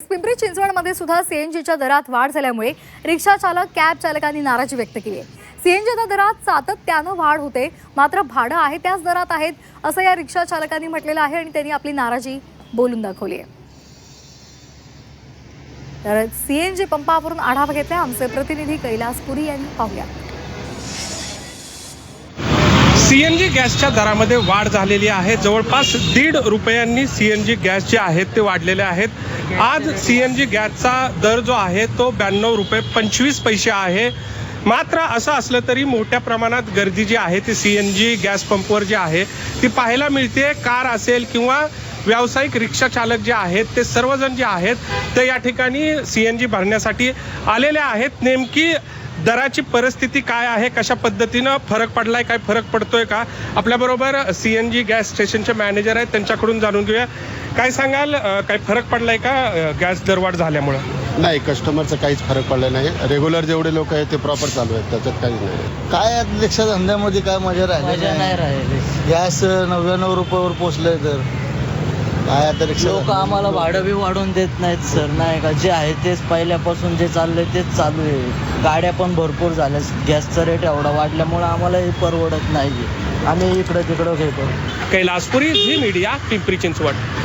पिंपरी चिंचवडमध्ये सुद्धा सीएनजीच्या दरात वाढ झाल्यामुळे रिक्षा चालक कॅब चालकांनी नाराजी व्यक्त केली आहे। सीएनजीच्या दरात सातत्यानं वाढ होते, मात्र भाडं आहे त्याच दरात आहेत असं या रिक्षा चालकांनी म्हटलेलं आहे आणि त्यांनी आपली नाराजी बोलून दाखवली आहे। तर सीएनजी पंपावरून आढावा घेतला आमचे प्रतिनिधी कैलास पुरी यांनी। पाहूया। सीएनजी गॅसच्या दरामध्ये वाढ झालेली आहे। जवळपास 1.5 रुपयांनी सीएनजी गॅस जे आहेत ते वाढलेले आहेत। आज सीएनजी गॅसचा दर जो आहे तो 92 रुपये 25 पैसे आहे। मात्र असं असलं तरी मोठ्या प्रमाणात गर्दी जी आहे ती सीएनजी गॅस पंपवर जी आहे ती पाहायला मिळते। कार असेल किंवा व्यावसायिक रिक्षा चालक जे आहेत ते सर्वजण जे आहेत ते या ठिकाणी सीएनजी भरण्यासाठी आलेले आहेत। नेमकी दराची परिस्थिती काय आहे, कशा पद्धतीनं फरक पडलाय, काय फरक पडतोय का, आपल्याबरोबर सीएनजी गॅस स्टेशनचे मॅनेजर आहेत, त्यांच्याकडून जाणून घेऊया। काय सांगाल, काय फरक पडलाय का गॅस दरवाढ झाल्यामुळे? नाही, कस्टमरचा काहीच फरक पडला नाही। रेग्युलर जेवढे लोक आहेत ते प्रॉपर चालू आहेत, त्याच्यात काही नाही। काय रिक्षा धंद्यामध्ये काय मजा राहिली? गॅस 99 रुपयावर पोचलंय तर काय आता रिक्षा लोक आम्हाला भाडं बी वाढून देत नाहीत सर, नाही का? जे आहे तेच पहिल्यापासून जे चाललंय तेच चालू आहे। गाड्या पण भरपूर झाल्या, गॅसचा रेट एवढा वाढल्यामुळे आम्हाला हे परवडत नाही। आम्ही इकडं तिकडं घेतो। कैलास पुरी, झी मीडिया, पिंपरी चिंचवड।